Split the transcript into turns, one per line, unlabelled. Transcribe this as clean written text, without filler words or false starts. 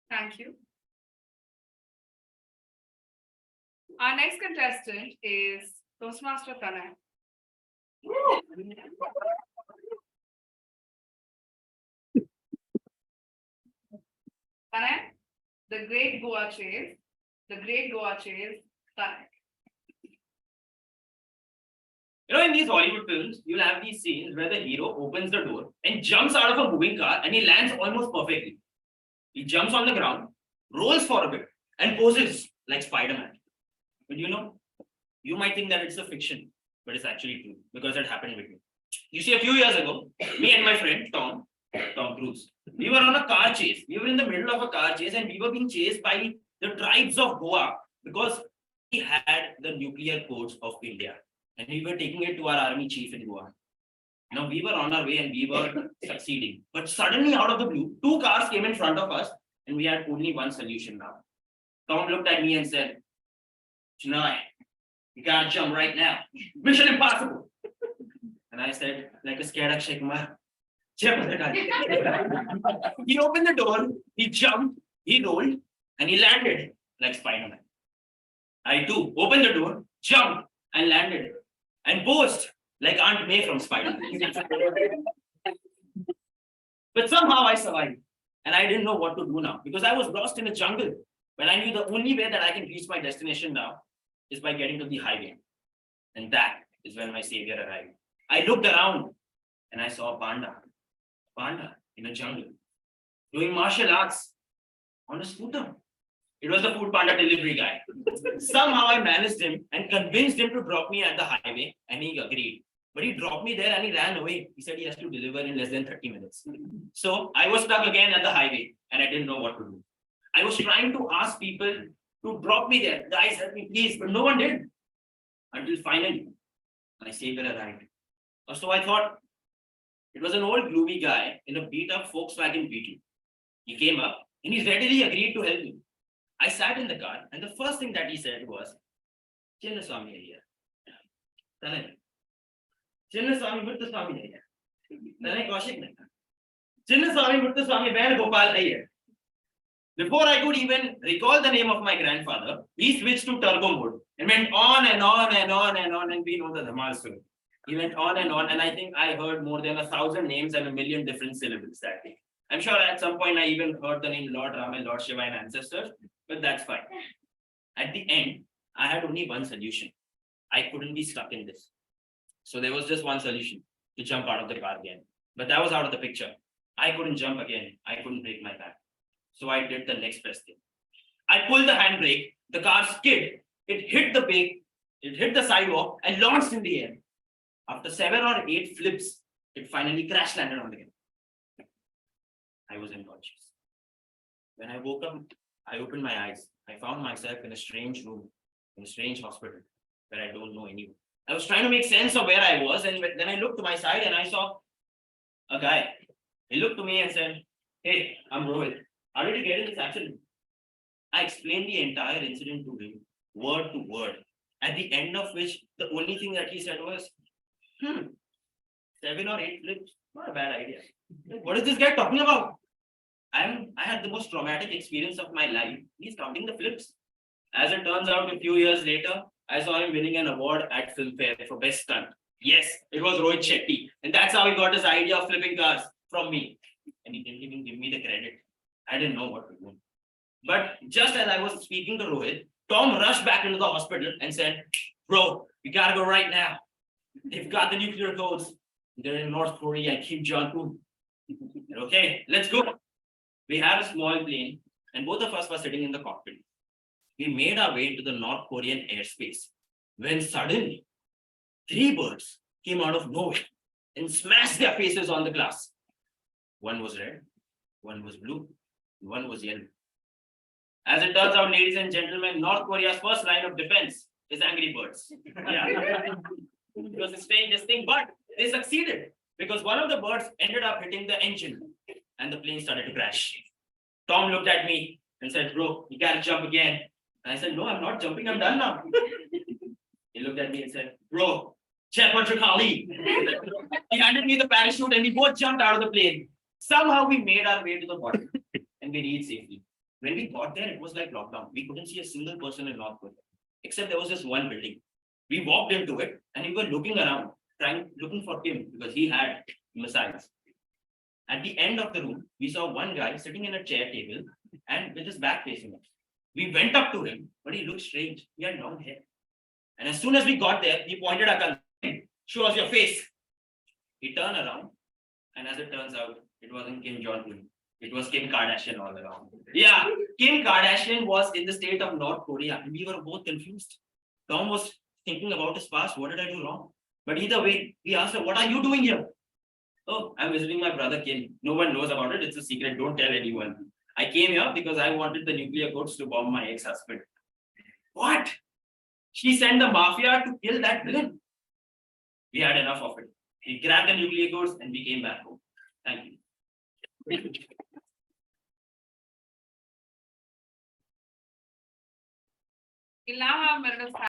Thank you. Our next contestant is Toastmaster Tanay. Tanay, the great Goa chase, Tanay.
In these Hollywood films, you'll have these scenes where the hero opens the door and jumps out of a moving car and he lands almost perfectly. He jumps on the ground, rolls for a bit, and poses like Spider-Man. But you might think that it's a fiction, but it's actually true because it happened with me. You see, a few years ago, me and my friend Tom Cruise, we were on a car chase. We were in the middle of a car chase and we were being chased by the tribes of Goa because we had the nuclear codes of India. And we were taking it to our army chief in Goa. Now we were on our way and we were succeeding. But suddenly, out of the blue, two cars came in front of us and we had only one solution now. Tom looked at me and said, Tanay, you gotta jump right now. Mission impossible. And I said, like a scared Akshay Kumar, jump. He opened the door, he jumped, he rolled, and he landed like Spider-Man. I too opened the door, jumped, and landed. And posed like Aunt May from Spider-Man. But somehow I survived. And I didn't know what to do now because I was lost in a jungle. But I knew the only way that I can reach my destination now is by getting to the highway. And that is when my savior arrived. I looked around and I saw a panda in a jungle, doing martial arts on a scooter. It was the food panda delivery guy. Somehow I managed him and convinced him to drop me at the highway, and he agreed. But he dropped me there and he ran away. He said he has to deliver in less than 30 minutes. So I was stuck again at the highway and I didn't know what to do. I was trying to ask people to drop me there. Guys, help me please, but no one did. Until finally, my savior arrived. So I thought it was an old gloomy guy in a beat-up Volkswagen Beetle. He came up and he readily agreed to help me. I sat in the car and the first thing that he said was, Chinnaswamy here. Tanay. Chinnaswamy Muttaswamy here. Tanay Kaushik Mehta. Chinnaswamy Muttaswamy Ben Gopal here. Before I could even recall the name of my grandfather, he switched to turbo mode and went on and on and on and on, and we know the Dhamal story. He went on, and I think I heard more than 1,000 names and 1,000,000 different syllables that day. I'm sure at some point I even heard the name Lord Ram and Lord Shiva and ancestors, but that's fine. At the end, I had only one solution. I couldn't be stuck in this. So there was just one solution, to jump out of the car again. But that was out of the picture. I couldn't jump again. I couldn't break my back. So I did the next best thing. I pulled the handbrake, the car skid, it hit the brake, it hit the sidewalk and launched in the air. After 7 or 8 flips, it finally crash landed on the ground. I was unconscious. When I woke up, I opened my eyes. I found myself in a strange room, in a strange hospital where I don't know anyone. I was trying to make sense of where I was, and then I looked to my side and I saw a guy. He looked to me and said, "Hey, I'm Rohit. How did you get in this accident?" I explained the entire incident to him, word to word, at the end of which the only thing that he said was, 7 or 8 flips, not a bad idea. What is this guy talking about? I had the most traumatic experience of my life. He's counting the flips. As it turns out, a few years later, I saw him winning an award at Filmfare for Best Stunt. Yes, it was Rohit Shetty. And that's how he got his idea of flipping cars from me. And he didn't even give me the credit. I didn't know what to do. But just as I was speaking to Rohit, Tom rushed back into the hospital and said, "Bro, we gotta go right now. They've got the nuclear codes. They're in North Korea, Kim Jong-un. Okay, let's go." We had a small plane and both of us were sitting in the cockpit. We made our way into the North Korean airspace when suddenly 3 birds came out of nowhere and smashed their faces on the glass. One was red, one was blue, and one was yellow. As it turns out, ladies and gentlemen, North Korea's first line of defense is Angry Birds. Yeah. It was a strange thing, but they succeeded because one of the birds ended up hitting the engine and the plane started to crash. Tom looked at me and said, "Bro, you gotta jump again." And I said, "No, I'm not jumping, I'm done now." He looked at me and said, "Bro, check what you call." He handed me the parachute and we both jumped out of the plane. Somehow we made our way to the bottom and we reached safely. When we got there, it was like lockdown. We couldn't see a single person in North Korea, except there was just one building. We walked into it and we were looking around, looking for him because he had missiles. At the end of the room, we saw one guy sitting in a chair table and with his back facing us. We went up to him, but he looked strange. He had long hair. And as soon as we got there, he pointed at us, show us your face. He turned around, and as it turns out, it wasn't Kim Jong-un. It was Kim Kardashian all around. Yeah, Kim Kardashian was in the state of North Korea, and we were both confused. Tom was thinking about his past. What did I do wrong? But either way, we asked her, what are you doing here? Oh, I'm visiting my brother Kim. No one knows about it. It's a secret. Don't tell anyone. I came here because I wanted the nuclear codes to bomb my ex-husband. What? She sent the mafia to kill that villain. We had enough of it. We grabbed the nuclear codes and we came back home. Thank you.
We'll now have Meredith